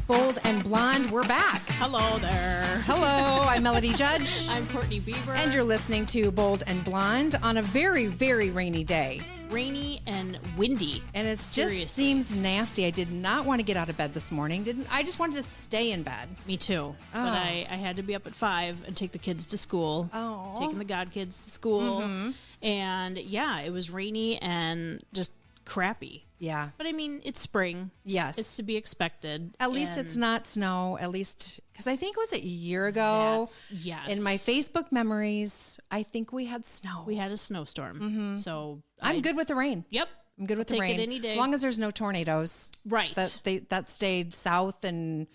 Bold and Blonde. We're back. Hello there. Hello, I'm Melody Judge. I'm Courtney Bieber. And you're listening to Bold and Blonde on a very, very rainy day. Rainy and windy. And it just seems nasty. I did not want to get out of bed this morning. I just wanted to stay in bed. Me too. But I had to be up at 5 and take the kids to school. Oh. Taking the god kids to school. Mm-hmm. And yeah, it was rainy and just crappy. Yeah. But I mean, it's spring. Yes. It's to be expected. At least it's not snow. At least, because I think it was a year ago. Yes. In my Facebook memories, I think we had snow. We had a snowstorm. Mm-hmm. So I'm good with the rain. Yep. I'm good with the Take rain. it any day. As long as there's no tornadoes. Right. That stayed south and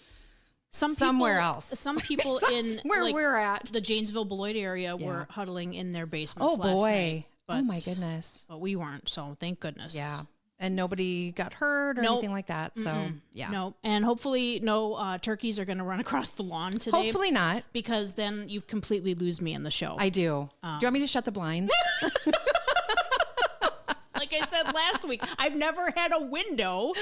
somewhere else. Some people in where we're at, the Janesville Beloit area were huddling in their basements last night. Oh my goodness. But we weren't, so thank goodness. Yeah. And nobody got hurt or anything like that. So, yeah. No. And hopefully no turkeys are going to run across the lawn today. Hopefully not. Because then you completely lose me in the show. I do. Do you want me to shut the blinds? Like I said last week, I've never had a window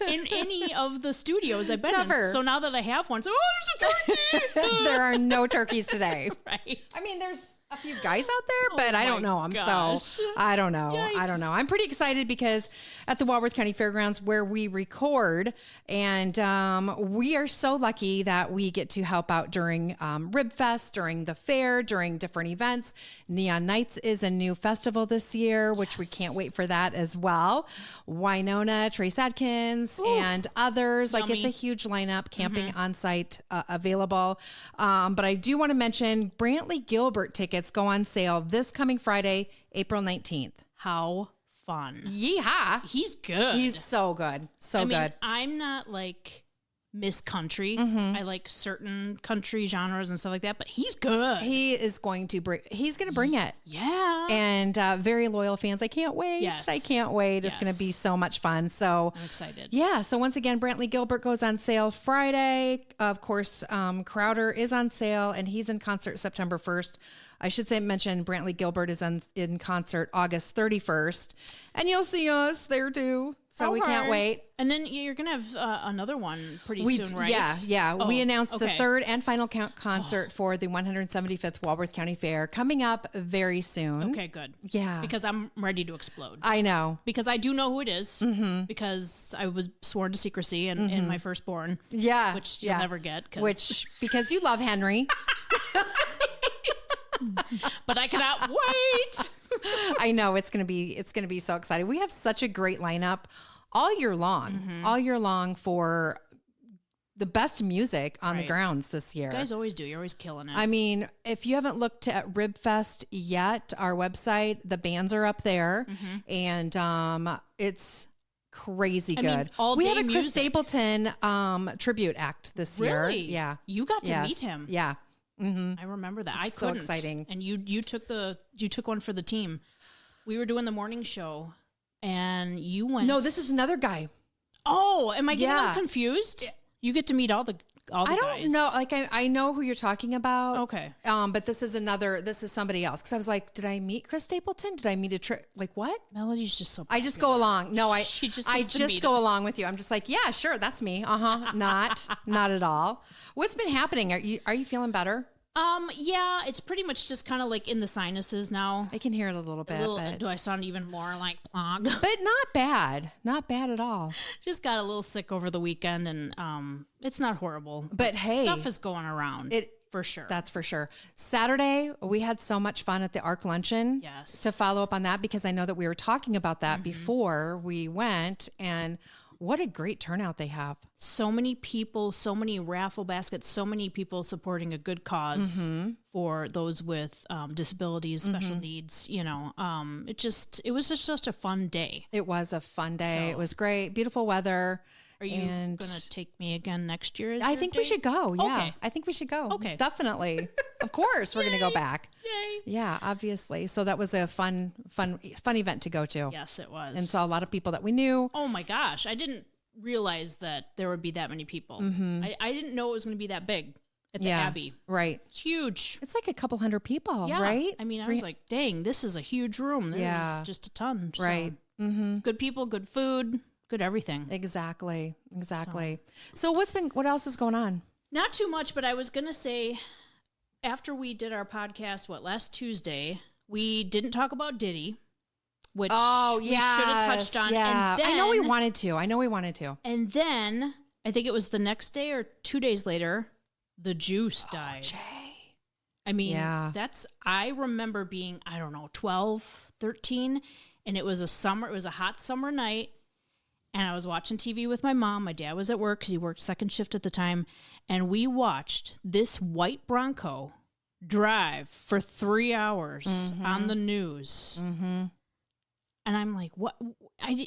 in any of the studios I've been in. So now that I have one, there's a turkey. There are no turkeys today. Right. I mean, there's a few guys out there, but I don't know. I don't know. Yikes. I don't know. I'm pretty excited because at the Walworth County Fairgrounds where we record, and we are so lucky that we get to help out during Rib Fest, during the fair, during different events. Neon Nights is a new festival this year, which we can't wait for that as well. Winona, Trace Adkins, and others. Yummy. Like, it's a huge lineup, camping on site available. But I do want to mention Brantley Gilbert tickets go on sale this coming Friday, April 19th. How fun. Yeehaw. He's good. He's so good. So good. I'm not like Miss Country. I like certain country genres and stuff like that, but he's good. He is going to bring it. Yeah. And very loyal fans. I can't wait. Yes. I can't wait. It's going to be so much fun. So I'm excited. Yeah. So once again, Brantley Gilbert goes on sale Friday. Of course, Crowder is on sale and he's in concert September 1st. I should mention Brantley Gilbert is in concert August 31st. And you'll see us there too. So we can't wait. And then you're going to have another one pretty soon, right? Yeah. We announced the third and final concert for the 175th Walworth County Fair coming up very soon. Okay, good. Yeah. Because I'm ready to explode. I know. Because I do know who it is. Because I was sworn to secrecy in my firstborn. Yeah. Which you'll never get. Because you love Henry. But I cannot wait. I know it's going to be so exciting. We have such a great lineup all year long for the best music on the grounds this year. You guys always do. You're always killing it. I mean, if you haven't looked at Rib Fest yet, our website, the bands are up there and it's crazy good. Mean, all we day have a Chris music. Stapleton tribute act this year. Really? Yeah. You got to meet him. Yeah. I remember that. It's I couldn't. so exciting. And you took one for the team. We were doing the morning show, and you went. No, this is another guy. Oh, am I getting all confused? You get to meet all the guys. I don't know. Like I know who you're talking about. Okay. But this is somebody else. Cause I was like, did I meet Chris Stapleton? Did I meet like what? Melody's just so I just go along. No, I just go him. along with you. I'm just like, yeah, sure. That's me. Not at all. What's been happening? Are you feeling better? Yeah, it's pretty much just kind of like in the sinuses now. I can hear it a little bit. Do I sound even more like plug? But not bad. Not bad at all. Just got a little sick over the weekend and it's not horrible. But hey, stuff is going around. For sure. That's for sure. Saturday, we had so much fun at the ARC Luncheon. Yes. To follow up on that, because I know that we were talking about that before we went, and what a great turnout they have. So many people, so many raffle baskets, so many people supporting a good cause for those with disabilities, special needs. You know, it was just such a fun day. It was a fun day. It was great. Beautiful weather. Are you going to take me again next year? I think we should go. Yeah. Okay. I think we should go. Okay. Definitely. Of course, we're going to go back. Yay. Yeah, obviously. So that was a fun event to go to. Yes, it was. And saw a lot of people that we knew. Oh my gosh. I didn't realize that there would be that many people. I didn't know it was going to be that big at the Abbey. Right. It's huge. It's like a couple hundred people, Yeah. right? I mean, I was like, dang, this is a huge room. There's just a ton. So Right. good people, good food. good everything. Exactly. So what else is going on? Not too much, but I was going to say, after we did our podcast, last Tuesday, we didn't talk about Diddy, which we should have touched on. Yeah. And then, I know we wanted to. And then, I think it was the next day or 2 days later, the Juice died. Jay. I mean, I remember being, 12, 13, and it was a hot summer night, and I was watching TV with my mom. My dad was at work because he worked second shift at the time, and we watched this white Bronco drive for 3 hours on the news. Mm-hmm. And I'm like, what?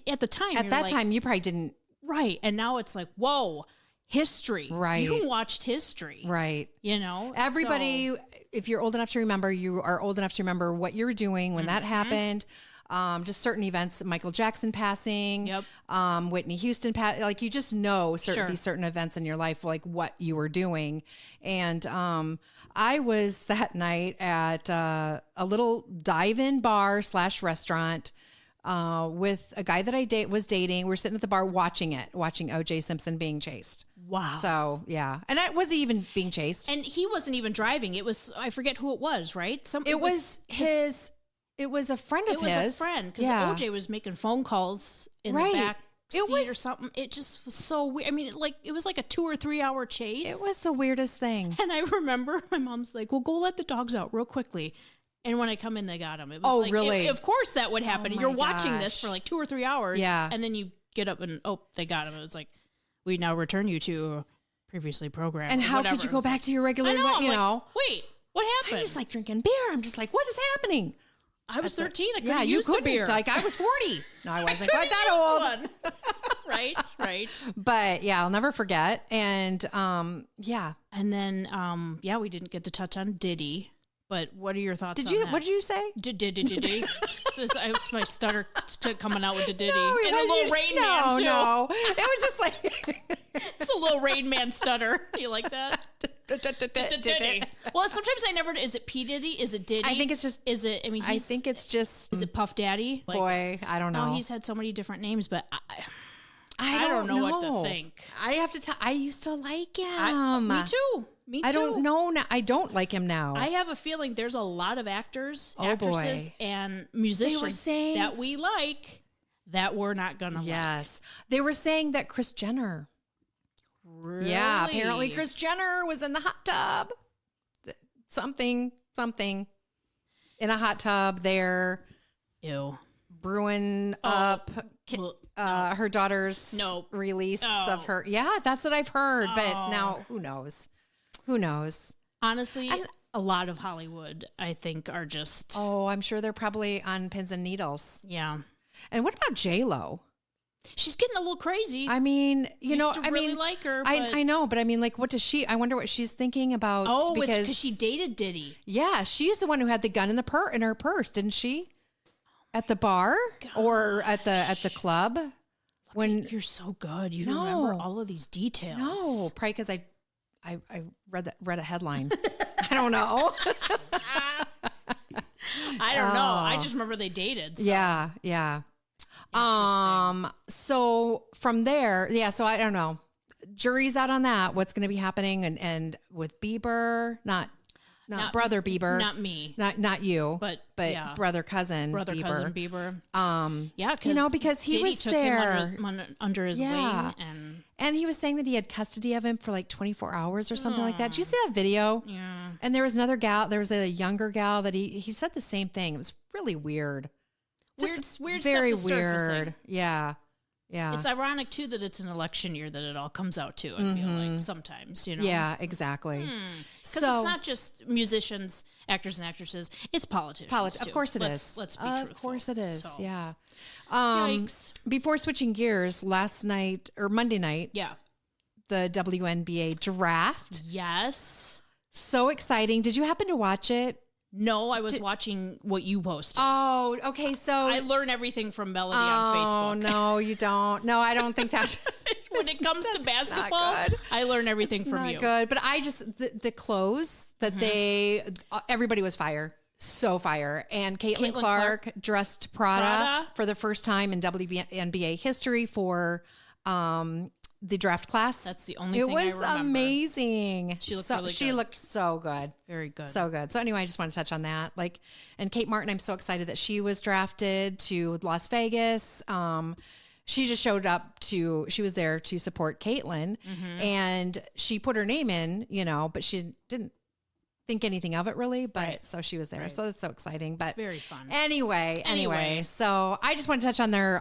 At the time, at that time, you probably didn't. Right. And now it's like, whoa, history. Right. You watched history. Right. Everybody, if you're old enough to remember, you are old enough to remember what you were doing when that happened. Just certain events, Michael Jackson passing, Whitney Houston, like you just know these certain events in your life, like what you were doing. And I was that night at a little dive-in bar / restaurant with a guy that I was dating. We're sitting at the bar watching O.J. Simpson being chased. Wow. So, yeah. And it wasn't even being chased. And he wasn't even driving. It was, I forget who it was, right? It was a friend of his. It was a friend because OJ was making phone calls in the back seat or something. It just was so weird. I mean, it was like a 2 or 3 hour chase. It was the weirdest thing. And I remember my mom's like, well, go let the dogs out real quickly. And when I come in, they got him. It was really? Of course that would happen. You're watching this for like 2 or 3 hours. Yeah. And then you get up and, they got him. It was like, we now return you to previously programmed. And how could you go back to your regular, wait, what happened? I'm just like drinking beer. I'm just like, what is happening? I was 13. I couldn't use the beer. Like I was 40. No, I wasn't quite that old. Right. But yeah, I'll never forget. And yeah. And then we didn't get to touch on Diddy. But what are your thoughts on that? What did you say? Diddy. It's my stutter coming out with the Diddy. No, and a little Rain Man, too. No, it was just like... It's a little Rain Man stutter. Do you like that? Diddy. Well, sometimes I never... Is it P. Diddy? Is it Diddy? I think it's just... Is it... I mean, I think it's just... Is it Puff Daddy? Boy, I don't know. No, he's had so many different names, but... I don't know what to think. I have to tell... I used to like him. Me too. I don't know now. I don't like him now. I have a feeling there's a lot of actors, actresses, and musicians that we like that we're not going to like. Yes. They were saying that Kris Jenner. Really? Yeah. Apparently Kris Jenner was in the hot tub. Something in a hot tub there. Ew. Brewing up her daughter's release of her. Yeah, that's what I've heard. But now who knows? Who knows? Honestly, a lot of Hollywood, I think, are just... Oh, I'm sure they're probably on pins and needles. Yeah. And what about J-Lo? She's getting a little crazy. I mean, I really like her. But... I know, but I mean, like, what does she... I wonder what she's thinking about. Oh, because she dated Diddy. Yeah, she's the one who had the gun in her purse, didn't she? At the bar or at the club? You're so good. You remember all of these details. No, probably because I read a headline. I don't know. I don't know. I just remember they dated. So. Yeah. So from there, so I don't know. Jury's out on that. What's going to be happening and with Bieber, not brother Bieber, not me, not you, but brother cousin Bieber. Because he Diddy was took there him under his wing, and he was saying that he had custody of him for like 24 hours or something like that. Did you see that video? Yeah. And there was another gal. There was a younger gal that he said the same thing. It was really weird. Weird, very stuff is weird. Surfacing. Yeah. It's ironic too that it's an election year that it all comes out to. I feel like sometimes, Yeah, exactly. Because it's not just musicians, actors, and actresses; it's politicians. Of course it is. Let's be truthful. Of course it is. So. Yeah. Yikes. Before switching gears, last night or Monday night, the WNBA draft. Yes. So exciting! Did you happen to watch it? No, I was watching what you posted. Oh, okay. So I learn everything from Melody on Facebook. Oh, no, you don't. No, I don't think that. When it comes to basketball, I learn everything from you. Good, but I just the clothes that everybody was fire. So fire. And Caitlin Caitlin Clark dressed Prada Prada. for the first time in WNBA history for the draft class. That's the only it thing I was remember. amazing. She looked so, really She good. looked so good. Very good. So good. So anyway, I just want to touch on that. Like, and Kate Martin, I'm so excited that she was drafted to Las Vegas. She just showed up she was there to support Caitlin, and she put her name in, but she didn't think anything of it really, but so she was there. So that's so exciting, but very fun. Anyway, so I just want to touch on their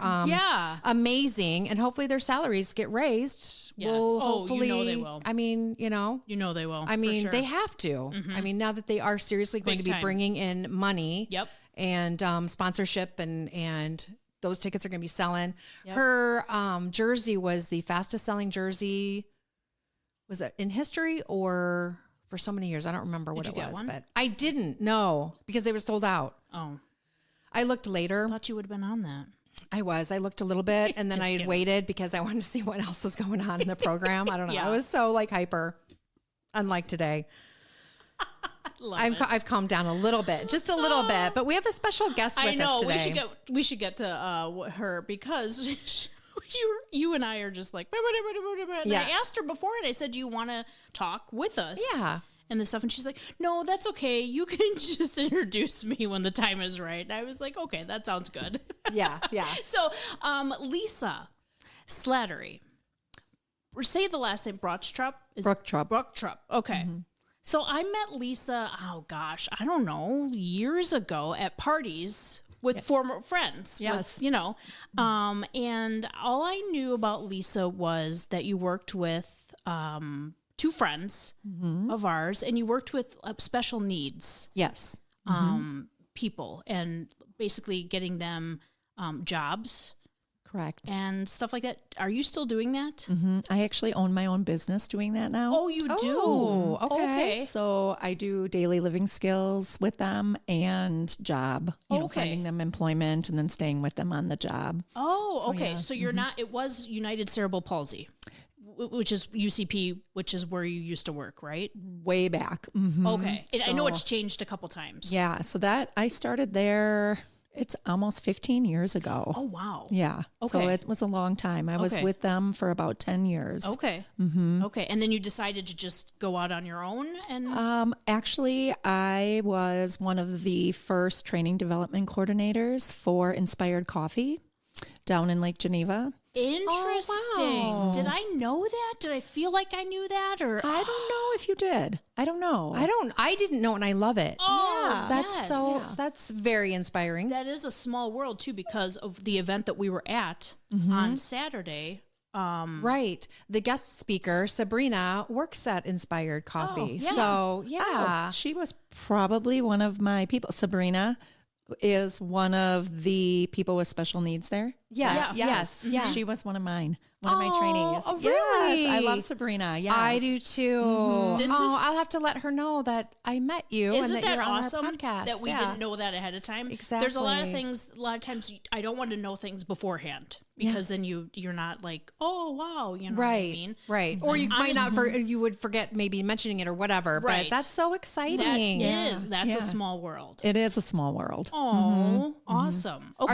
amazing, and hopefully their salaries get raised. Yes. Hopefully, you know they will. I mean, You know they will. I mean, for sure. they have to. I mean, now that they are seriously going Big to be time. bringing in money, Yep. and sponsorship, and those tickets are going to be selling. Yep. Her jersey was the fastest selling jersey. Was it in history or for so many years? I don't remember what Did it you get was, one? but I didn't know because they were sold out. Oh, I looked later. I thought you would have been on that. I looked a little bit, and then Just I had kidding. waited because I wanted to see what else was going on in the program. I don't know. Yeah. I was so like hyper, unlike today. I've calmed down a little bit, just a little bit, but we have a special guest with I know us today. we should get to her because you and I are just like and Yeah. I asked her before and I said, do you want to talk with us? Yeah. And the stuff, and she's like, no, that's okay. You can just introduce me when the time is right. And I was like, okay, that sounds good. Yeah. So, Lisa Slattery. Say the last name, Brochtrup? Brochtrup. Okay. So I met Lisa, oh gosh, I don't know, years ago at parties with former friends. Yes. With, and all I knew about Lisa was that you worked with two friends of ours, and you worked with special needs Yes. people and basically getting them jobs Correct. and stuff like that. Are you still doing that? I actually own my own business doing that now. Oh, you Oh, do? okay. So I do daily living skills with them and job, Okay. finding them employment and then staying with them on the job. Oh, okay. yeah. So you're not, it was United Cerebral Palsy, which is UCP, which is where you used to work, right? Way back. Mhm. Okay. And I know So- it's changed a couple times. Yeah. So that I started there, it's almost 15 years ago. Oh, wow. Yeah. So Okay. it was a long time. I was Okay. with them for about 10 years. Okay. Okay. And then you decided to just go out on your own and Actually, I was one of the first training development coordinators for Inspired Coffee down in Lake Geneva. interesting. wow. Did I know that? Did I feel like I knew that? Or I don't know if you did. I don't know. I didn't know, and I love it. oh, That's yes. that's very inspiring. That is a small world too, because of the event that we were at on Saturday. Right. The guest speaker, Sabrina, works at Inspired Coffee. yeah. So, yeah. Oh, she was probably one of my people. Sabrina is one of the people with special needs there. Yes. Yes. Yeah. She was one of mine, one of my Oh, trainees. oh, Yes, I really? love Sabrina. Yes. I do too. This oh, is- I'll have to let her know that I met you and Isn't that that you're on awesome our podcast. that we Yeah. didn't know that ahead of time? There's a lot of Exactly. things. A lot of times, I don't want to know things beforehand because then you're not like, oh wow, you know what I Right. mean? Right. Or you might not, you would forget maybe mentioning it or whatever. Right. But that's so That exciting. is. That's Yeah. a small world. It is a small world. Oh, awesome. Okay.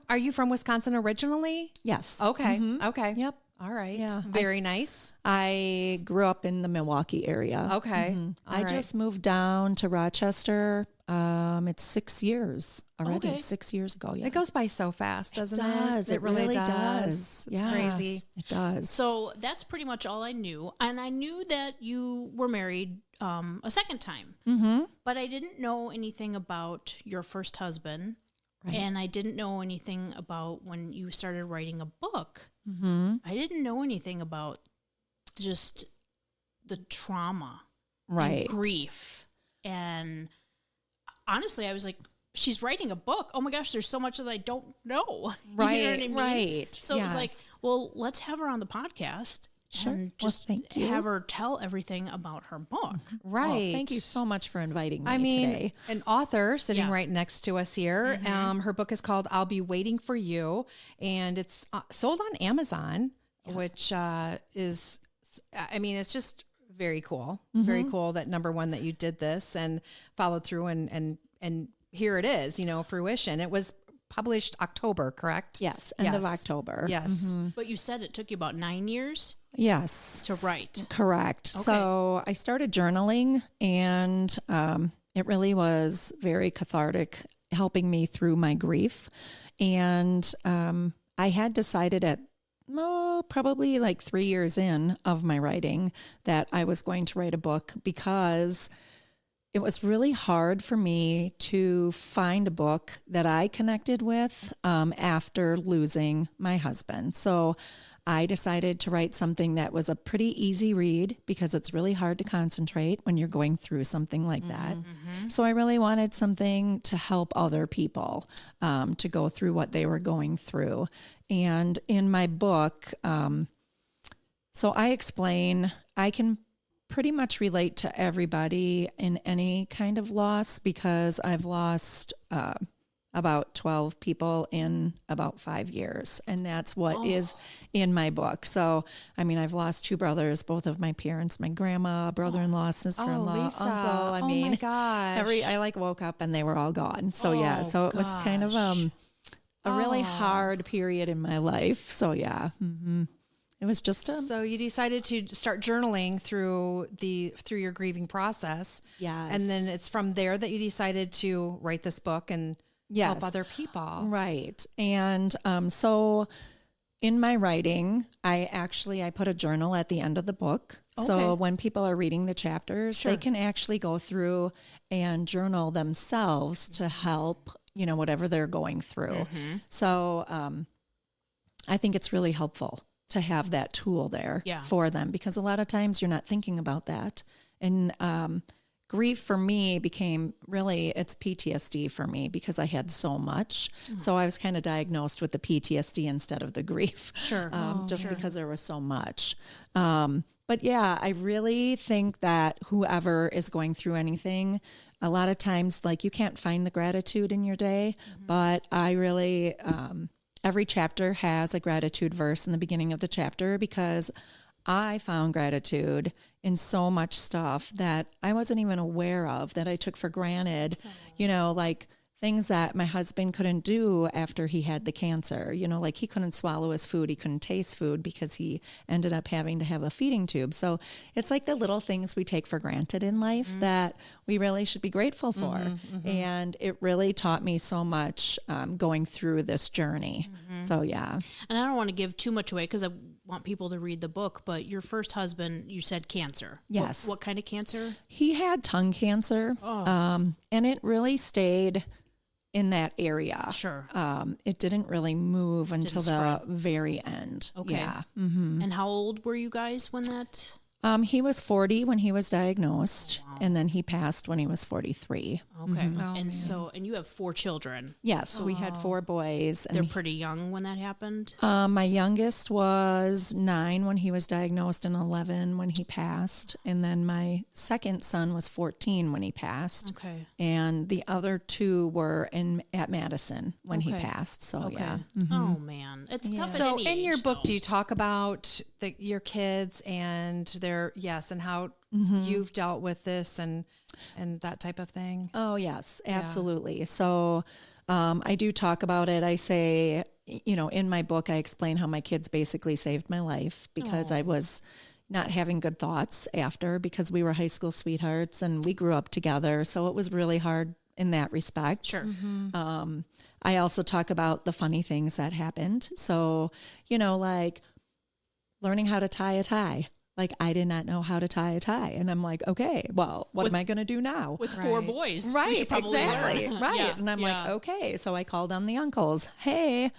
Are you from Wisconsin originally? Yes. Okay. Okay. Yep. All right. Yeah. Very nice. I grew up in the Milwaukee area. Okay. All I right. just moved down to Rochester. It's 6 years already. Okay. 6 years ago. Yeah. It goes by so fast, doesn't it? It really does. It's Yes, crazy. It does. So that's pretty much all I knew, and I knew that you were married a second time, but I didn't know anything about your first husband. Right. And I didn't know anything about when you started writing a book. I didn't know anything about just the trauma Right. and grief. And honestly, I was like, she's writing a book. Oh my gosh, there's so much that I don't know. Right, You know what I mean? right. So it was like, Yes. well, let's have her on the podcast. Sure. And Well, just thank you. have her tell everything about her book. Right. Well, thank you so much for inviting me I mean, today. an author sitting Yeah. right next to us here. Her book is called "I'll Be Waiting for You," and it's sold on Amazon, which is, I mean, it's just very cool. Very cool that number one that you did this and followed through and here it is, fruition. It was published October, correct? Yes, end of October. Yes. But you said it took you about 9 years Yes. to write. Correct. Okay. So I started journaling, and it really was very cathartic, helping me through my grief. And I had decided at probably like 3 years in of my writing that I was going to write a book, because it was really hard for me to find a book that I connected with after losing my husband. So I decided to write something that was a pretty easy read, because it's really hard to concentrate when you're going through something like that. So I really wanted something to help other people to go through what they were going through. And in my book, so I explain, I can pretty much relate to everybody in any kind of loss, because I've lost about 12 people in about 5 years. And that's what is in my book. So, I mean, I've lost 2 brothers, both of my parents, my grandma, brother-in-law, sister-in-law, Lisa. uncle. I mean, my gosh. I woke up and they were all gone. So yeah, so it was kind of a really hard period in my life. So yeah. It was just So you decided to start journaling through your grieving process. Yes. And then it's from there that you decided to write this book and help other people. Right. And so in my writing, I put a journal at the end of the book. Okay. So when people are reading the chapters, they can actually go through and journal themselves to help, whatever they're going through. So I think it's really helpful to have that tool there for them, because a lot of times you're not thinking about that. And grief for me became it's PTSD for me, because I had so much. So I was kind of diagnosed with the PTSD instead of the grief. Sure. Because there was so much. But yeah, I really think that whoever is going through anything, a lot of times, like, you can't find the gratitude in your day, but I really, every chapter has a gratitude verse in the beginning of the chapter, because I found gratitude in so much stuff that I wasn't even aware of, that I took for granted, like things that my husband couldn't do after he had the cancer, like he couldn't swallow his food. He couldn't taste food because he ended up having to have a feeding tube. So it's like the little things we take for granted in life that we really should be grateful for. And it really taught me so much going through this journey. So, yeah. And I don't want to give too much away, because I want people to read the book, but your first husband, you said cancer. Yes. What kind of cancer? He had tongue cancer, and it really stayed in that area. Sure. It didn't really move until the very end. Okay. Yeah. And how old were you guys when that? He was 40 when he was diagnosed, and then he passed when he was 43. Okay. And you have 4 children. Yes, so we had 4 boys. They're pretty young when that happened? My youngest was 9 when he was diagnosed and 11 when he passed. And then my second son was 14 when he passed. Okay. And the other 2 were at Madison when he passed. So, yeah. Oh, man. It's tough at any in your age, book, though. do you talk about your kids and and how you've dealt with this and that type of thing? Oh, yes, absolutely. So I do talk about it. I say, in my book, I explain how my kids basically saved my life, because I was not having good thoughts after, because we were high school sweethearts and we grew up together. So it was really hard in that respect. Sure. I also talk about the funny things that happened. So, like learning how to tie a tie. Like, I did not know how to tie a tie. And I'm like, okay, well, what am I going to do now? With 4 boys. Right, you should probably exactly. learn. Right. Yeah, And I'm yeah. like, okay. So I called on the uncles. Hey,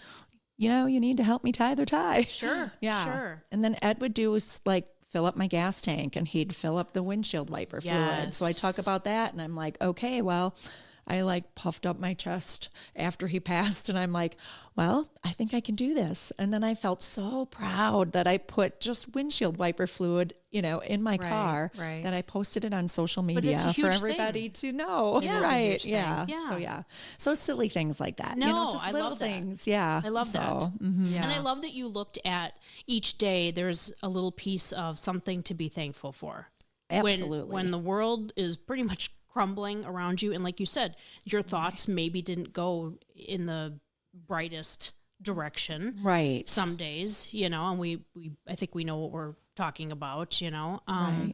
you need to help me tie their tie. Sure. Yeah. Sure. And then Ed would do fill up my gas tank, and he'd fill up the windshield wiper fluid. So I talk about that, and I'm like, okay, well, I puffed up my chest after he passed, and I'm like, well, I think I can do this. And then I felt so proud that I put just windshield wiper fluid, in my car, that I posted it on social media for everybody to know. Yeah. Right. Yeah. Yeah. So, yeah. So silly things like that. No, just I little love that. things. Yeah. I love that. Yeah. And I love that you looked at each day, there's a little piece of something to be thankful for. Absolutely. When the world is pretty much crumbling around you. And like you said, your thoughts maybe didn't go in the brightest direction. Right. Some days, and I think we know what we're talking about, Right.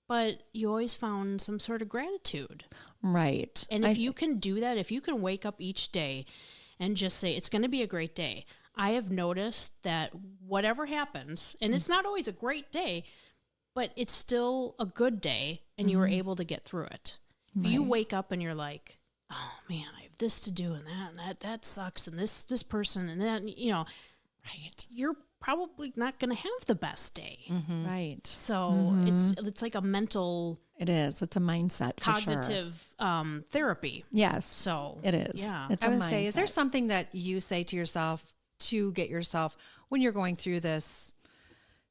But you always found some sort of gratitude. Right. And if you can do that, if you can wake up each day and just say, it's going to be a great day. I have noticed that whatever happens, and it's not always a great day, but it's still a good day, and you were able to get through it. If you wake up and you're like, oh man, I have this to do and that sucks, and this person and that, right. you're probably not going to have the best day. Right. So it's like a mental, It is. It's a mindset for sure. cognitive therapy. Yes. So it is. Yeah. It's I a would mindset. say, is there something that you say to yourself to get yourself, when you're going through this,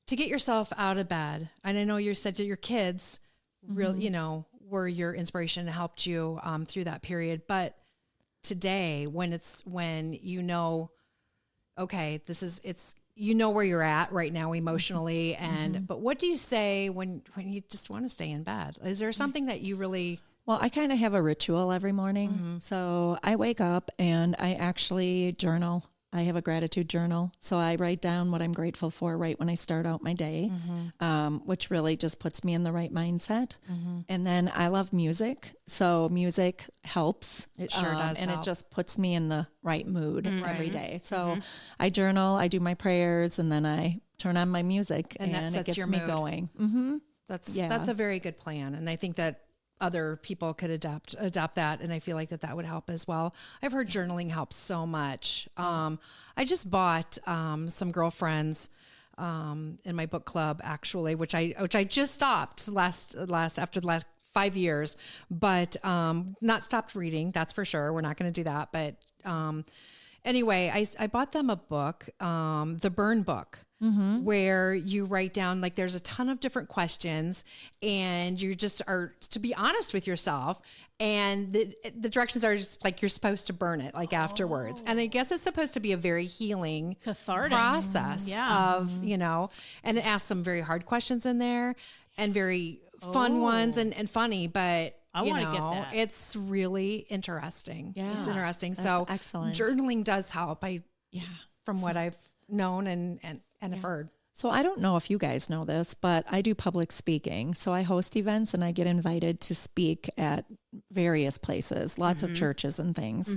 to get yourself out of bed? And I know you said to your kids, were your inspiration and helped you through that period. But today, when okay, it's where you're at right now emotionally, but what do you say when you just want to stay in bed? Is there something that you really? Well, I kind of have a ritual every morning. So I wake up and I actually journal. I have a gratitude journal. So I write down what I'm grateful for right when I start out my day, which really just puts me in the right mindset. And then I love music. So music helps. It sure does And help. it just puts me in the right mood every day. So I journal, I do my prayers, and then I turn on my music, And and that it sets gets your me mood. going. That's a very good plan. And I think that other people could adopt that. And I feel like that would help as well. I've heard journaling helps so much. I just bought some girlfriends in my book club, actually, which I just stopped after the last 5 years, but not stopped reading. That's for sure. We're not going to do that. But anyway, I bought them a book, the Burn book. Where you write down, like, there's a ton of different questions, and you just are to be honest with yourself, and the directions are just like you're supposed to burn it like afterwards. And I guess it's supposed to be a very healing, Cathartic process of, and it asks some very hard questions in there and very fun ones and funny, but I want to get that. it's really interesting. Yeah. It's interesting. That's So excellent. Journaling does help. From what I've known and have heard. So I don't know if you guys know this, but I do public speaking. So I host events and I get invited to speak at various places, lots of churches and things.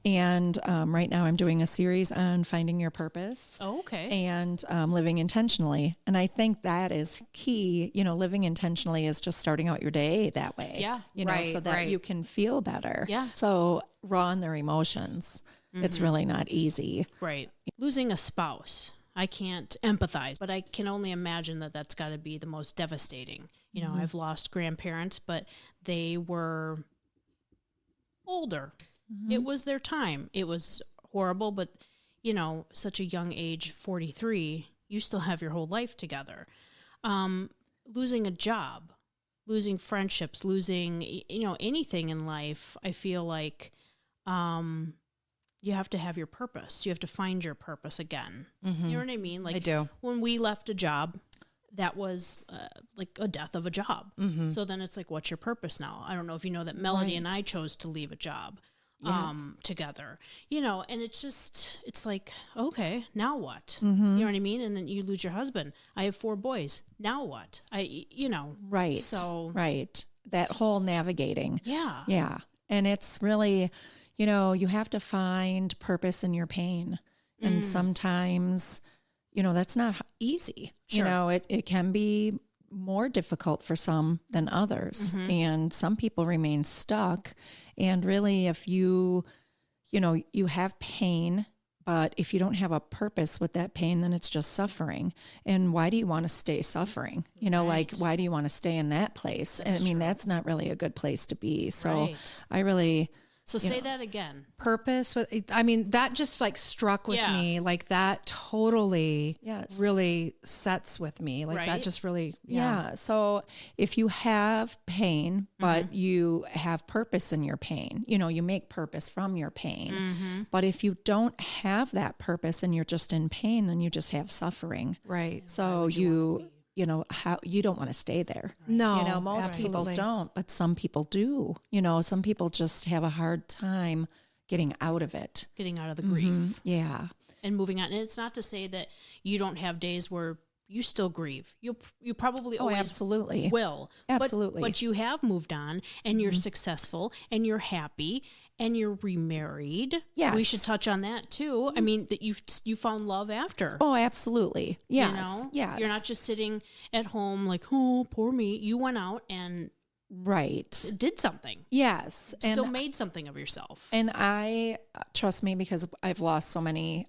And right now I'm doing a series on finding your purpose. Oh, okay. And living intentionally. And I think that is key. Living intentionally is just starting out your day that way. Yeah. So that you can feel better. Yeah. So raw in their emotions. It's really not easy. Right. Losing a spouse. I can't empathize, but I can only imagine that that's got to be the most devastating. I've lost grandparents, but they were older. It was their time. It was horrible, but, such a young age, 43, you still have your whole life together. Losing a job, losing friendships, losing, anything in life, I feel like you have to have your purpose. You have to find your purpose again. You know what I mean? Like, I do. When we left a job, that was like a death of a job. So then it's like, what's your purpose now? I don't know if you know that Melody and I chose to leave a job together, and it's like, okay, now what? You know what I mean? And then you lose your husband. I have 4 boys. Now what? Right. So, right. That whole navigating. yeah. Yeah. And it's really, you have to find purpose in your pain. And sometimes, that's not easy. Sure. It can be more difficult for some than others. And some people remain stuck. And really, if you have pain, but if you don't have a purpose with that pain, then it's just suffering. And why do you want to stay suffering? Like, why do you want to stay in that place? That's not really a good place to be. So I really... So say that again. Purpose. That just like struck with me. Like that totally really sets with me. Like that just really. Yeah. So if you have pain, but you have purpose in your pain, you make purpose from your pain. But if you don't have that purpose and you're just in pain, then you just have suffering. Right. So you how you don't want to stay there. No, Most people absolutely. don't, but some people do. Some people just have a hard time getting out of it. Getting out of the grief Yeah. and moving on. And it's not to say that you don't have days where you still grieve. You probably always absolutely. will. Absolutely. But you have moved on and you're successful and you're happy and you're remarried. Yes. We should touch on that too. I mean, that you found love after. Oh, absolutely. Yes. Yes. You're not just sitting at home like, oh, poor me. You went out and right. did something. Yes. Still made something of yourself. And I, trust me, because I've lost so many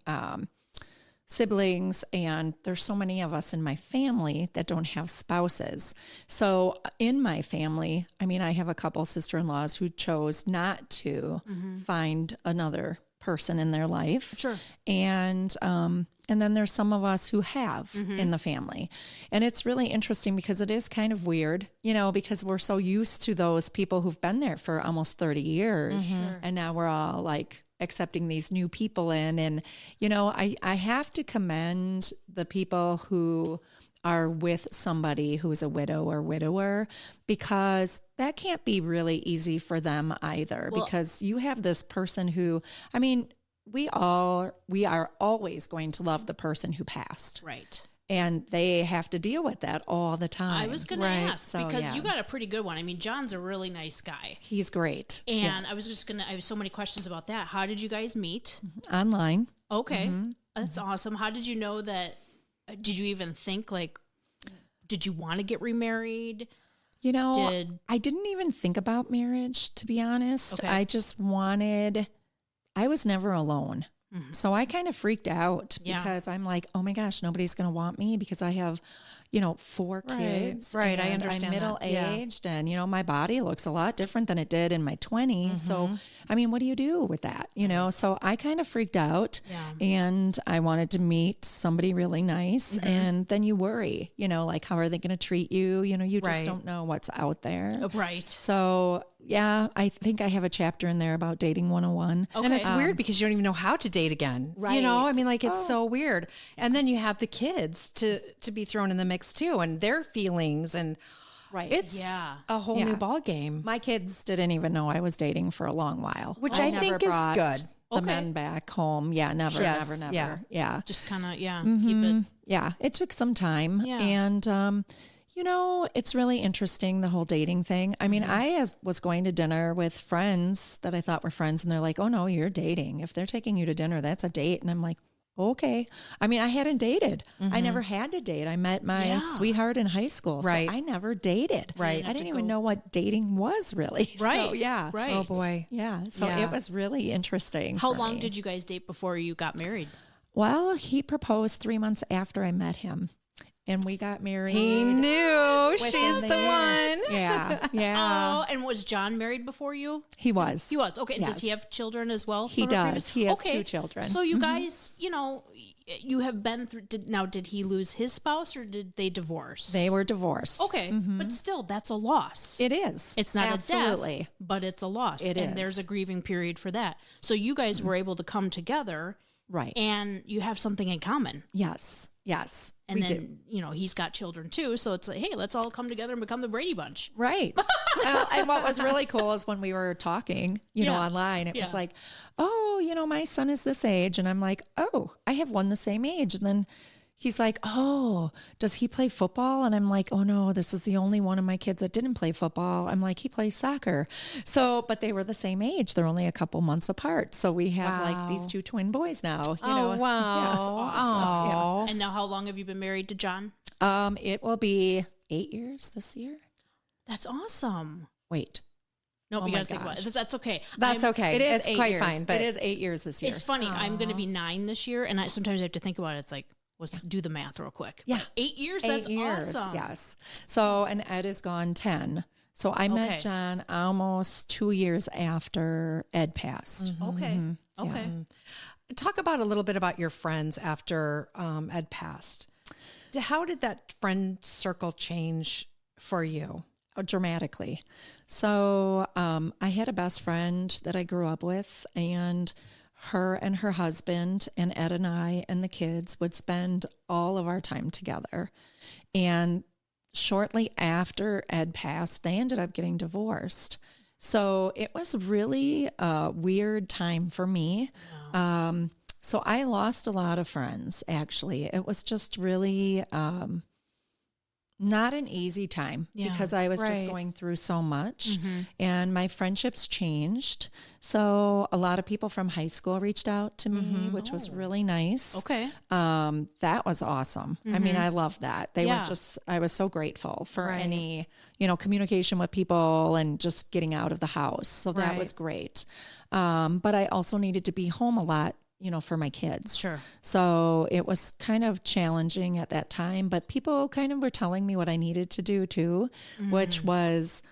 siblings, and there's so many of us in my family that don't have spouses. So in my family, I mean, I have a couple sister-in-laws who chose not to find another person in their life. Sure. And then there's some of us who have in the family. And it's really interesting because it is kind of weird, because we're so used to those people who've been there for almost 30 years. Sure. And now we're all like accepting these new people in. And, I have to commend the people who are with somebody who is a widow or widower, because that can't be really easy for them either, because you have this person who, I mean, we are always going to love the person who passed. Right. And they have to deal with that all the time. I was going to ask So, because you got a pretty good one. I mean, John's a really nice guy. He's great. And I have so many questions about that. How did you guys meet? Online. Okay. That's awesome. How did you know that? Did you even think did you want to get remarried? I didn't even think about marriage, to be honest. Okay. I was never alone. So I kind of freaked out Yeah. because I'm like, oh my gosh, nobody's going to want me because I have, 4 kids. Right. I and understand I'm that. Yeah. middle-aged and, my body looks a lot different than it did in my 20s. So, I mean, what do you do with that? So I kind of freaked out and I wanted to meet somebody really nice. And then you worry, like, how are they going to treat you? You just don't know what's out there. Right. So yeah, I think I have a chapter in there about dating 101. Okay. And it's weird because you don't even know how to date again. Right. I mean, like, it's so weird. And then you have the kids to be thrown in the mix too, and their feelings, and Right. it's a whole new ball game, My kids didn't even know I was dating for a long while. which I never think is brought good. The men back home. Yeah, never, Yes, never. yeah. Yeah. Just kind of, keep it. Yeah. It took some time. Yeah. And, it's really interesting, the whole dating thing. I mean, I was going to dinner with friends that I thought were friends, and they're like, oh, no, you're dating. If they're taking you to dinner, that's a date. And I'm like, okay. I mean, I hadn't dated. I never had to date. I met my sweetheart in high school. Right. So I never dated. Right. I didn't even know what dating was really. Right. So, yeah. Right. Oh boy. Yeah. So Yeah. it was really interesting. How for long me. did you guys date before you got married? Well, he proposed 3 months after I met him. And we got married. He knew within she's the year. one. Yeah. Yeah. Oh, and was John married before you? He was. He was. Okay. And does Yes. he have children as well? He from a does. previous- He has Okay. 2 children. So you guys, you have been through, did he lose his spouse or did they divorce? They were divorced. Okay. But still, that's a loss. It is. It's not Absolutely. a death, but it's a loss. It and is. there's a grieving period for that. So you guys were able to come together Right. and you have something in common. Yes. Yes. And we then, do. He's got children too. So it's like, hey, let's all come together and become the Brady Bunch. Right. And what was really cool is when we were talking, online, it was like, oh, my son is this age. And I'm like, oh, I have one the same age. And then he's like, oh, does he play football? And I'm like, oh no, this is the only one of my kids that didn't play football. I'm like, he plays soccer. So, but they were the same age. They're only a couple months apart. So we have like these 2 twin boys now. Oh, wow. Yeah, it's awesome. Oh. And now how long have you been married to John? It will be 8 years this year. That's awesome. Wait. Nope, Oh you my got to think about gosh. it. That's okay. That's okay. It is It's 8 quite years. fine. But it is 8 years this year. It's funny. I'm going to be 9 this year, and sometimes I have to think about it. It's like, let's do the math real quick. Yeah. But 8 years? 8 That's years, awesome. yes. So, and Ed has gone 10. So I Okay. met John almost 2 years after Ed passed. Okay. Okay. Talk about a little bit about your friends after Ed passed. How did that friend circle change for you? Dramatically. So I had a best friend that I grew up with, and her and her husband and Ed and I and the kids would spend all of our time together. And shortly after Ed passed, they ended up getting divorced. So it was really a weird time for me. Wow. So I lost a lot of friends, actually. It was just really not an easy time because I was just going through so much and my friendships changed. So a lot of people from high school reached out to me, which was really nice. Okay. That was awesome. I mean, I loved that. They were just, I was so grateful for any, communication with people and just getting out of the house. So that was great. But I also needed to be home a lot, for my kids. Sure. So it was kind of challenging at that time, but people kind of were telling me what I needed to do too, which was,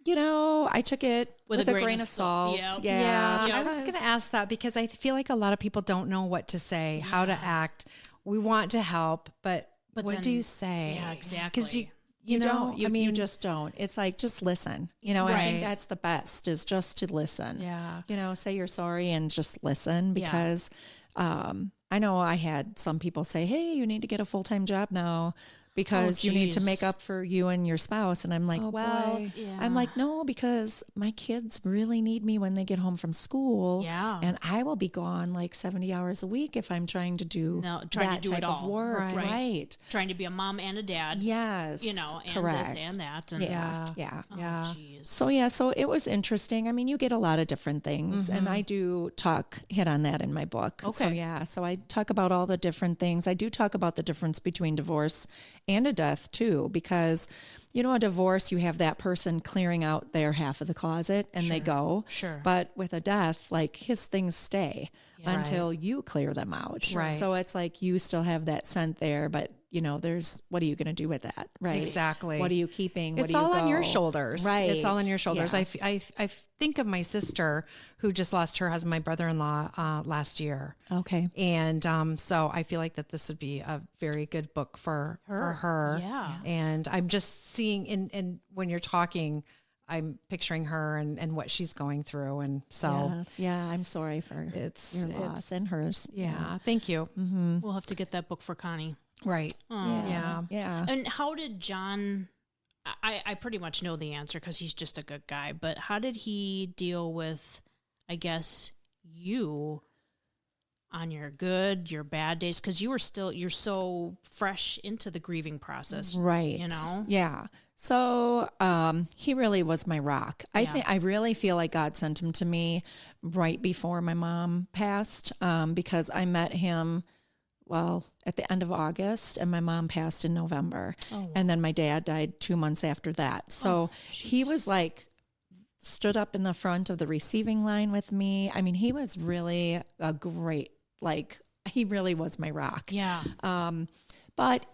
I took it with a grain of salt. Yep. Yeah. Yep. I was going to ask that because I feel like a lot of people don't know what to say, how to act. We want to help, but what then, do you say? Yeah, exactly. Because you just don't. It's like, just listen. I think that's the best, is just to listen. Yeah. Say you're sorry and just listen, because I know I had some people say, hey, you need to get a full-time job now because you need to make up for you and your spouse. And I'm like, I'm like, no, because my kids really need me when they get home from school. Yeah. And I will be gone like 70 hours a week if I'm trying to do that type of work. Right. Trying to be a mom and a dad. Yes. And correct. this and that. And Yeah. Geez. So it was interesting. I mean, you get a lot of different things, and I do hit on that in my book. Okay. So I talk about all the different things. I do talk about the difference between divorce and a death too, because, a divorce, you have that person clearing out their half of the closet and they go. Sure. But with a death, like, his things stay until you clear them out. Sure. Right. So it's like you still have that scent there, but what are you going to do with that? Right. Exactly. What are you keeping? It's all on your shoulders. Right. It's all on your shoulders. Yeah. I think of my sister who just lost her husband, my brother-in-law, last year. Okay. And so I feel like that this would be a very good book for her. Yeah. And I'm just seeing in when you're talking, I'm picturing her and what she's going through. And so yes, yeah, I'm sorry for your loss and hers. Yeah. Thank you. Mm-hmm. We'll have to get that book for Connie. Right. Yeah. And how did John, I pretty much know the answer because he's just a good guy, but how did he deal with, I guess, you on your good, your bad days? Because you're so fresh into the grieving process. Right. Yeah. So he really was my rock. I really feel like God sent him to me right before my mom passed, because I met him, at the end of August, and my mom passed in November. Oh, wow. And then my dad died 2 months after that. So he was like, stood up in the front of the receiving line with me. I mean, he was really a great, he really was my rock. Yeah. But,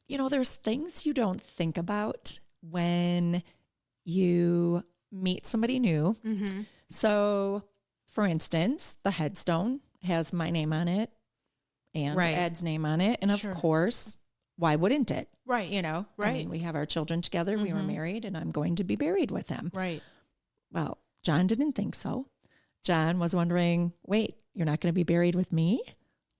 there's things you don't think about when you meet somebody new. Mm-hmm. So, for instance, the headstone has my name on it and Ed's name on it. And of course, why wouldn't it? Right. Right. I mean, we have our children together. We were married, and I'm going to be buried with him. Right. Well, John didn't think so. John was wondering, wait, you're not going to be buried with me?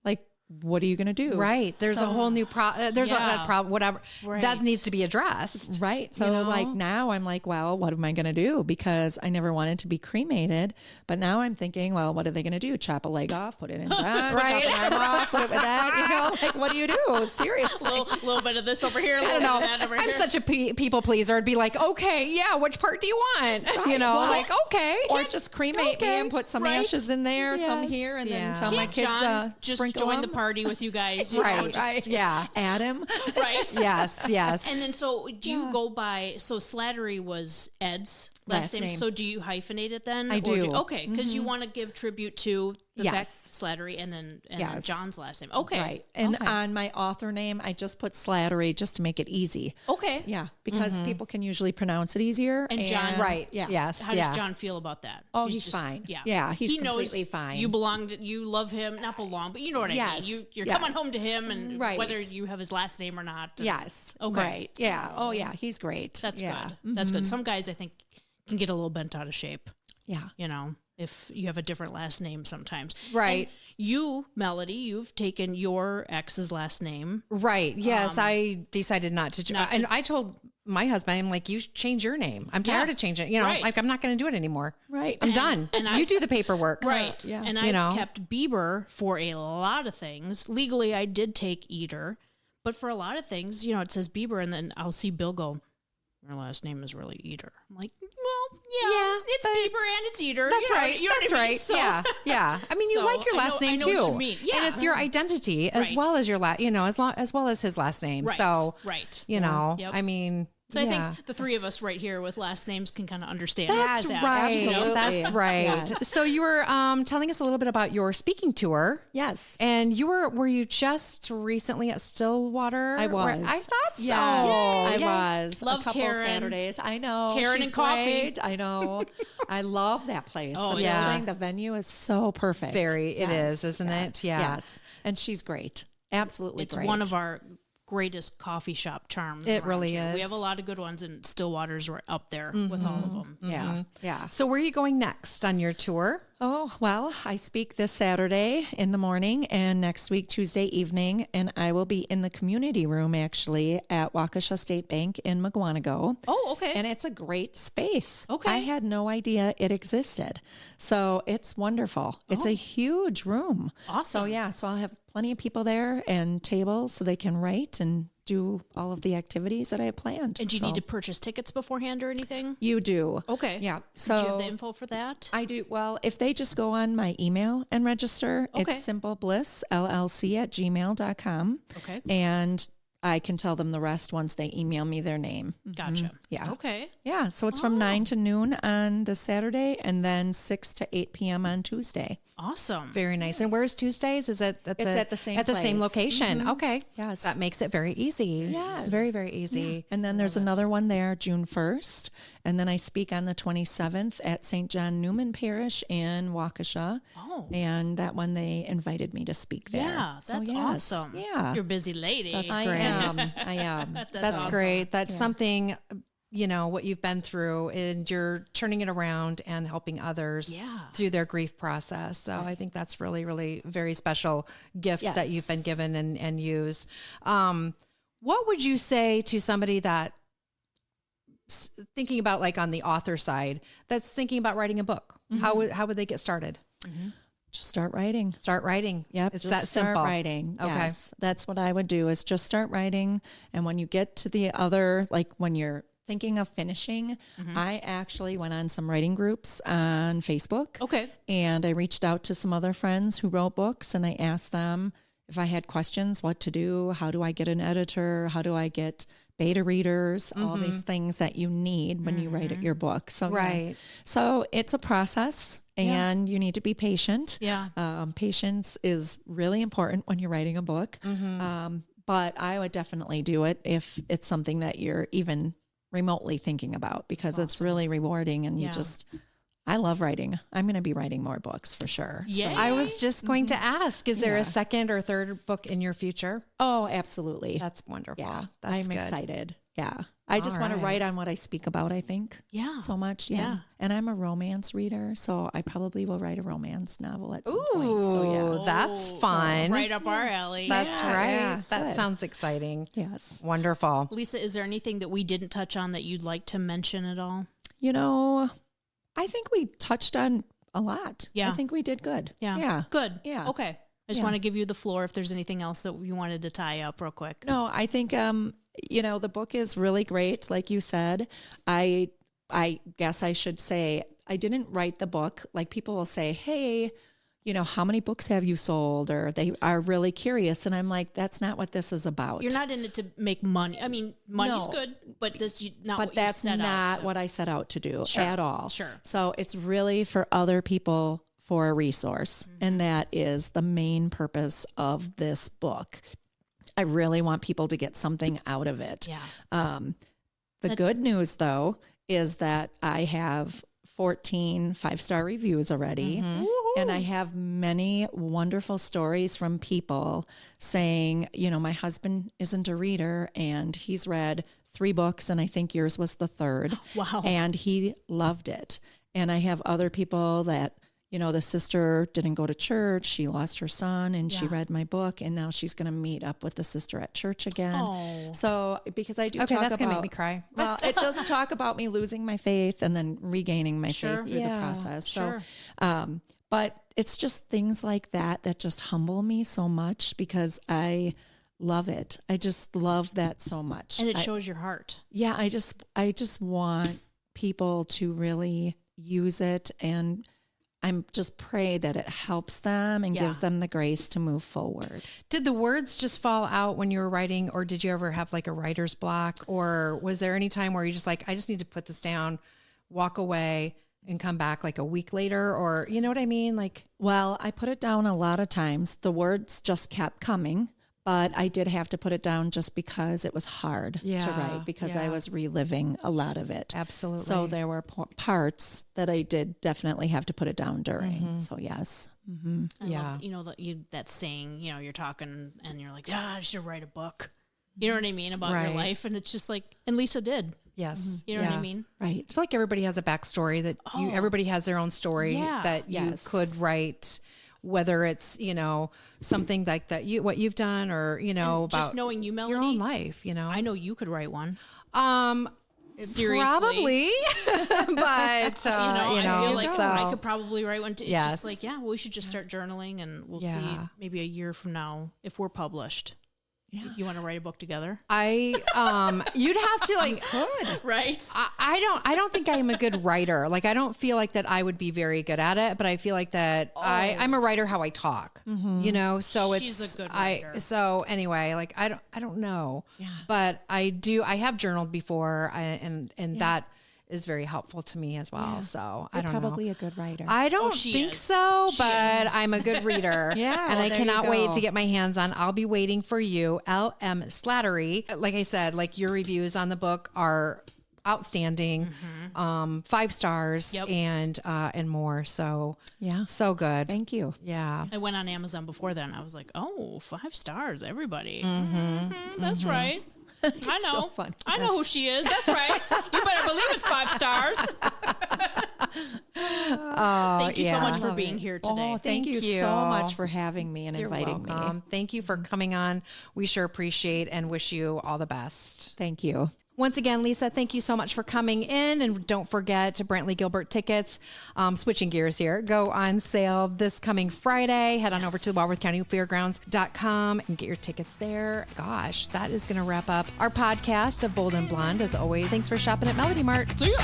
Like, what are you going to do? Right. There's a whole new problem. There's a problem, whatever that needs to be addressed. Right. So now I'm like, well, what am I going to do? Because I never wanted to be cremated, but now I'm thinking, well, what are they going to do? Chop a leg off, put it in John, right. chop an arm off, put it with that, what do you do? Seriously. A little bit of this over here, a little bit of that over here. I'm such a people pleaser. It'd be like, okay, yeah, which part do you want? Right. Okay. Or just cremate me and put some ashes in there, some here, and then tell my kids just sprinkle join them. The party with you guys. Right. Yeah. Adam. Right. Yes. And then, so do you go by, so Slattery was Ed's last name. So do you hyphenate it then? I do. Okay. Because you want to give tribute to the fact Slattery and then John's last name. Okay. Right. And on my author name, I just put Slattery just to make it easy. Okay. Yeah. Because people can usually pronounce it easier. And John. Right. Yeah. Yes. How does John feel about that? Oh, he's just fine. Yeah. Yeah. He's completely fine. You belong to, you love him, not belong, but you know what I mean. You're coming home to him, and whether you have his last name or not. Yes. Okay. Right. Yeah. Oh, yeah. He's great. That's good. Mm-hmm. That's good. Some guys, I think, can get a little bent out of shape. Yeah. if you have a different last name sometimes. Right. And you, Melody, you've taken your ex's last name. Right. Yes. I decided not to. And I told my husband, I'm like, you change your name. I'm tired of changing it. You know, Right. like I'm not going to do it anymore. Right. I'm done. and you do the paperwork. Right. Yeah. And You know? I kept Bieber for a lot of things. Legally, I did take Eater. But for a lot of things, you know, it says Bieber, and then I'll see Bill go, your last name is really Eater. I'm like, well, yeah it's Bieber and it's Eater. That's right. You know That's what I mean? right. So, Yeah. Yeah. I mean, you So, like your last name I know too. what you mean. Yeah. And it's your identity as Right. well as your as well as his last name. Right. So, Right. you know, Yep. I mean, So I think the three of us right here with last names can kind of understand. That's that. right. Absolutely. That's right. Yes. So you were telling us a little bit about your speaking tour. Yes. And were you just recently at Stillwater? I was. I thought so. Yes, I Yeah. was. Love a couple Karen. Saturdays. I know. Karen She's and coffee. great. I know. I love that place. Oh, the yeah. building, the venue is so perfect. It is, isn't Yeah. it? Yeah. Yes. And she's great. Absolutely It's great. one of our greatest coffee shop charms. It around really here. We is. have a lot of good ones, and Stillwater's right up there with all of them. Yeah. Yeah. So where are you going next on your tour? Oh, well, I speak this Saturday in the morning and next week, Tuesday evening, and I will be in the community room actually at Waukesha State Bank in Mugwanago. Oh, okay. And it's a great space. Okay. I had no idea it existed. So it's wonderful. It's a huge room. Awesome. So yeah, so I'll have plenty of people there and tables so they can write and do all of the activities that I have planned. And do you So need to purchase tickets beforehand or anything? You do. Okay. Yeah. Do So you have the info for that? I do. Well, if they just go on my email and register, Okay. it's simpleblissllc@gmail.com. Okay. And I can tell them the rest once they email me their name. Gotcha. Yeah. Okay. Yeah. So it's from 9 to noon on the Saturday and then 6 to 8 p.m. on Tuesday. Awesome. Very nice. And where's Tuesdays? Is it at at the same at the same place. location? Okay. Yes. That makes it very easy. Yes. It's very, very easy. And then there's another one there June 1st. And then I speak on the 27th at St. John Newman Parish in Waukesha. Oh. And that one they invited me to speak there. Yeah, So, that's yes. awesome. Yeah. You're a busy lady. That's I great. am. I am. That's awesome. great. That's something, you know, what you've been through and you're turning it around and helping others Yeah. through their grief process. So I think that's really, really very special gift that you've been given and use. What would you say to somebody that thinking about like on the author side, that's thinking about writing a book? How would they get started? Just start writing. Start writing. Yep. It's just that simple. Start writing. Okay. Yes. That's what I would do is just start writing. And when you get to the other, like when you're thinking of finishing, I actually went on some writing groups on Facebook. Okay. And I reached out to some other friends who wrote books and I asked them if I had questions, what to do, how do I get an editor, how do I get beta readers, all these things that you need when you write your book. So, Right. So it's a process and you need to be patient. Yeah. Patience is really important when you're writing a book. But I would definitely do it if it's something that you're even remotely thinking about because it's really rewarding and you just, I love writing. I'm going to be writing more books for sure. Yeah. I was just going to ask, is there a second or third book in your future? Oh, absolutely. That's wonderful. Yeah. That's I'm good. excited. Yeah. I just want to write on what I speak about, I think. Yeah. So much. Yeah. Yeah. And I'm a romance reader, so I probably will write a romance novel at some Ooh, point. So yeah. that's fun. Right up our alley. That's Yeah. right. Yeah. That Good. sounds exciting. Yes. Wonderful. Lisa, is there anything that we didn't touch on that you'd like to mention at all? You know, I think we touched on a lot. Yeah. I think we did good. Yeah. Yeah. Good. Yeah. Okay. I just Yeah. want to give you the floor if there's anything else that you wanted to tie up real quick. No, I think you know, the book is really great, like you said. I guess I should say I didn't write the book. Like people will say, "Hey, you know, how many books have you sold?" Or they are really curious, and I'm like, "That's not what this is about." You're not in it to make money. I mean, money's No. good, but this not but what that's you set out not to. what I set out to do Sure. at all. Sure. So it's really for other people for a resource. And that is the main purpose of this book. I really want people to get something out of it. Yeah. The good news, though, is that I have 14 5-star reviews already. And I have many wonderful stories from people saying, you know, my husband isn't a reader and he's read 3 books and I think yours was the 3rd. Wow. And he loved it. And I have other people that the sister didn't go to church. She lost her son and she Yeah. read my book, and now she's going to meet up with the sister at church again. Oh. So because I do Okay, talk that's going to about, make me cry. well, it does talk about me losing my faith and then regaining my Sure. faith through Yeah, the process. sure. So, but it's just things like that just humble me so much because I love it. I just love that so much. And it shows your heart. Yeah, I just want people to really use it, and I'm just pray that it helps them and Yeah. gives them the grace to move forward. Did the words just fall out when you were writing, or did you ever have like a writer's block, or was there any time where you just like, I just need to put this down, walk away and come back like a week later, or you know what I mean? Like, Well, I put it down a lot of times. The words just kept coming, but I did have to put it down just because it was hard to Yeah, write because I yeah. was reliving a lot of it. absolutely. So there were parts that I did definitely have to put it down during. Mm-hmm. So yes. I Yeah. love, that saying, you're talking and you're like, I should write a book. You know what I mean? About Right. your life. And it's just like, and Lisa did. yes. You know what Yeah. I mean? Right. I feel like everybody has a backstory that everybody has their own story Yeah. that you Yes. could write, whether it's, something like that, what you've done, or, about Just knowing you, Melanie, your own life, I know you could write one. Seriously. Probably, but, I feel like so, I could probably write one too. It's Yes. just like, we should just start journaling and we'll see Yeah. maybe a year from now if we're published. Yeah. You want to write a book together? you'd have to like, Right. I don't think I'm a good writer. Like, I don't feel like that I would be very good at it, but I feel like that I'm a writer how I talk, so She's it's, a good writer. so anyway, like, I don't know, but I have journaled before, and that is very helpful to me as well. So I You're don't know. probably a good writer. I don't she think is. so, She but is. I'm a good reader. Yeah, And well, I there you cannot wait go. to get my hands on. I'll be waiting for you, LM Slattery. Like I said, like your reviews on the book are outstanding. 5 stars Yep. and more. So Yeah. so good. Thank you. Yeah. I went on Amazon before then. I was like, 5 stars, everybody. That's right. I know. so funny. I know who she is. That's right. You better believe it's 5 stars. Thank you so yeah. much for Love being it. here today. Oh, thank you you. so much for having me and You're inviting welcome. me. Thank you for coming on. We sure appreciate and wish you all the best. Thank you. Once again, Lisa, thank you so much for coming in. And don't forget Brantley Gilbert tickets, switching gears here, go on sale this coming Friday. Head on over to walworthcountyfairgrounds.com and get your tickets there. Gosh, that is going to wrap up our podcast of Bold and Blonde. As always, thanks for shopping at Melody Mart. See ya.